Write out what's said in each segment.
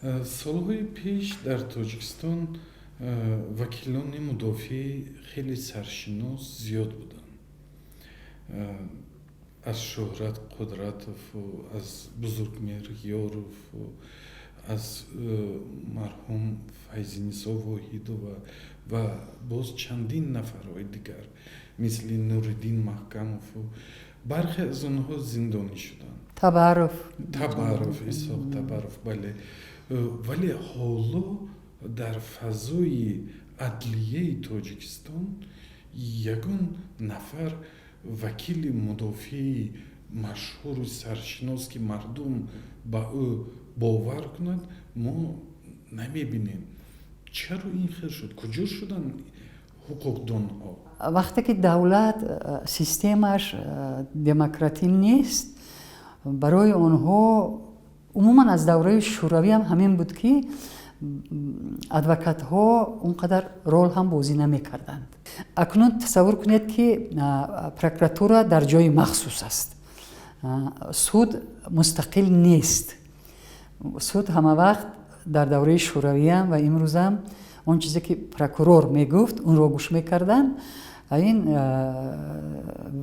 солҳои пеш дар Тоҷикистон вакилони мудофиӣ хеле саршинос зиёд буданд. аз Шӯҳрат Қудратову, аз Бузургмеҳр Ёрову, аз марҳум Файзинисо Воҳидова ва боз чандин нафарҳои дигар мисли Нуриддин Маҳкамову, бархе аз онҳо зиндонӣ шуданд. Табаров, Исҳоқ Табаров, бале. вале ҳоло дар фазои адлияи Тоҷикистон ягон нафар вакили мудофии машҳуру саршинос ки мардум ба ӯ бовар кунад мо намебинем. чаро ин хел шуд? куҷо шуданд ҳуқуқдонҳо? вақте ки давлат системаш демократӣ нест, барои онҳо умуман аз давраи шӯравӣ ҳам ҳамин буд ки адвокатҳо он қадар рол ҳам бозӣ намекарданд. акнун тасаввур кунед ки прокуратура дар ҷои махсус аст, суд мустақил нест. суд ҳама вақт дар давраи шӯравиам ва имрӯзам он чизе ки прокурор мегуфт онро гӯш мекарданд. ин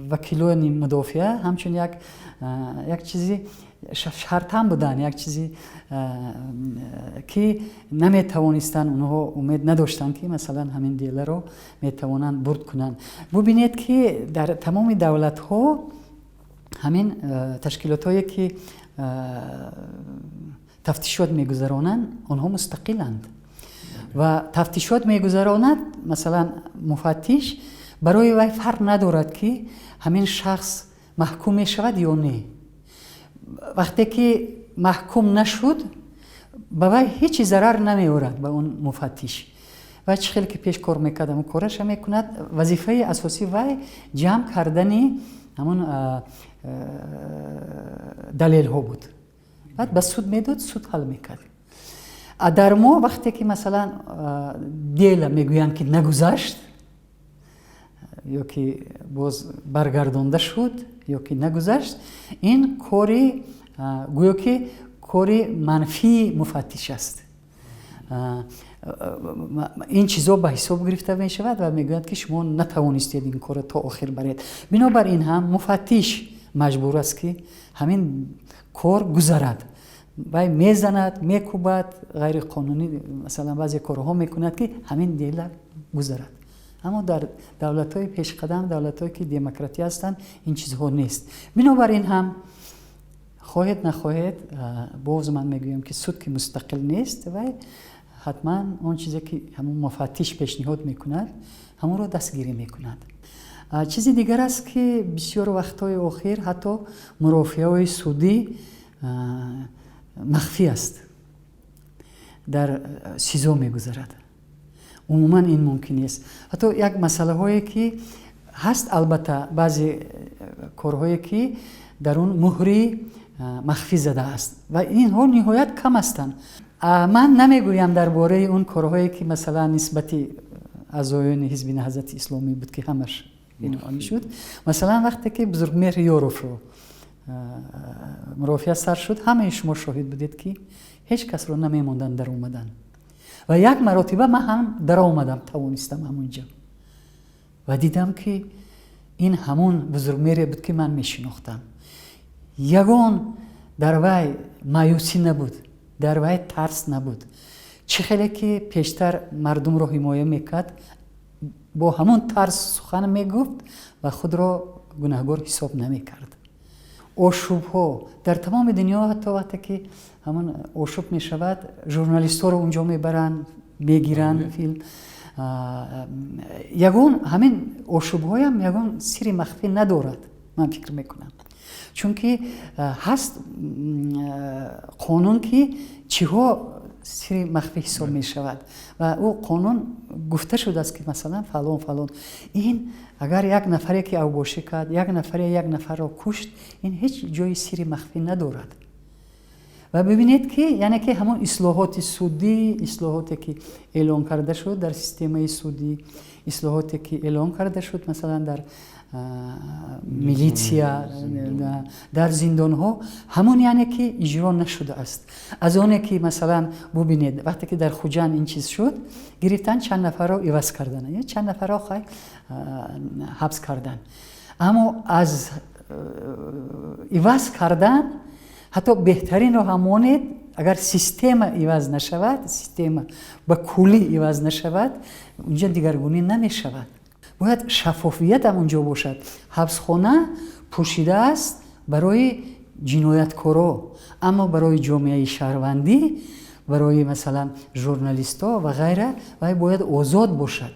вакилони мудофиа ҳамчун як чизи шартам буданд, як чизи ки наметавонистанд, онҳо умед надоштанд ки масалан ҳамин деларо метавонанд бурд кунанд. бубинед ки дар тамоми давлатҳо ҳамин ташкилотҳое ки тафтишот мегузаронанд онҳо мустақиланд ва тафтишот мегузаронад. масалан муфаттиш барои вай фарқ надорад ки ҳамин шахс маҳкум мешавад ё не. вақте ки маҳкум нашуд ба вай ҳеҷ зарар намеорад ба он муфаттиш. вай чӣ хеле ки пеш кор мекард ҳамон кораша мекунад. вазифаи асосии вай ҷамъ кардани ҳамон далелҳо буд. баъд ба суд медод, суд ҳал мекард. дар мо вақте ки масалан дела мегӯянд ки нагузашт ё ки боз баргардонда шуд ё ки нагузашт, ин кори гӯё ки кори манфии муфаттиш аст. ин чизо ба ҳисоб гирифта мешавад ва мегӯянд ки шумо натавонистед ин корро то охир баред. бинобар ин ҳам муфаттиш маҷбур аст ки ҳамин кор гузарад. вай мезанад, мекӯбад, ғайриқонунӣ масалан баъзе корҳо мекунад ки ҳамин дела гузарад. аммо дар давлатҳои пешқадам, давлатҳое ки демократӣ ҳастанд, ин чизҳо нест. бинобар ин ҳам хоҳед нахоҳед, боз ман мегӯям ки суд ки мустақил нест, вай ҳатман он чизе ки ҳамон муфаттиш пешниҳод мекунад ҳамонро дастгирӣ мекунад. чизи дигар аст ки бисёр вақтҳои охир ҳатто мурофиаҳои судӣ махфӣ аст, дар сизо мегузарад. умуман ин мумкин нест. ҳатто як масъалаҳое ки ҳаст, албатта баъзе корҳое ки дар он муҳри махфӣ зада аст ва инҳо ниҳоят кам ҳастанд. ман намегӯям дар бораи он корҳое ки масалан нисбати аъзоёни ҳизби наҳзати исломӣ буд ки ҳамаш пинҳонӣ шуд. масалан вақте ки Бузургмеҳр Ёровро мурофиа сар шуд, ҳамаи шумо шоҳид будед ки ҳеҷ касро намемонданд дар омадан. ва як маротиба ман ҳам даромадам, тавонистам ҳамонҷа ва дидам ки ин ҳамон Бузургмеҳре буд ки ман мешинохтам. ягон дар вай маъюсӣ набуд, дар вай тарс набуд. чӣ хеле ки пештар мардумро ҳимоя мекард, бо ҳамон тарс сухан мегуфт ва худро гунаҳгор ҳисоб намекард. ошӯбҳо дар тамоми дунё, ҳатто вақте ки ҳамон ошӯб мешавад, журналистҳоро унҷо мебаранд, мегиранд филм. ягон ҳамин ошӯбҳоям ягон сири махфӣ надорад, ман фикр мекунам. чунки ҳаст қонун ки чиҳо сири махфӣ ҳисоб мешавад ва ӯ қонун гуфта шудааст ки масалан фалон фалон. ин агар як нафаре ки авбошӣ кард, як нафаре як нафарро кушт, ин ҳеҷ ҷои сири махфӣ надорад. ва бибинед ки яъне ки ҳамон ислоҳоти судӣ, ислоҳоте ки эълон карда шуд дар системаи судӣ, ислоҳоте ки эълон карда шуд масалан дар милитсия дар зиндонҳо ҳамон яъне ки иҷро нашудааст. Аз оне ки масалан бубинед вақте ки дар Хуҷанд ин чиз шуд, гирифтан чанд нафарро иваз кардан, чанд нафарро ҳабс кардан. аммо аз иваз кардан ҳатто беҳтаринро ҳамонед, агар система иваз нашавад, система ба куллӣ иваз нашавад, унҷа дигаргунӣ намешавад. бояд шаффофият ҳам унҷо бошад. ҳабсхона пӯшидааст барои ҷинояткоро, аммо барои ҷомеаи шаҳрвандӣ, барои масалан журналистҳо ва ғайра, вай бояд озод бошад.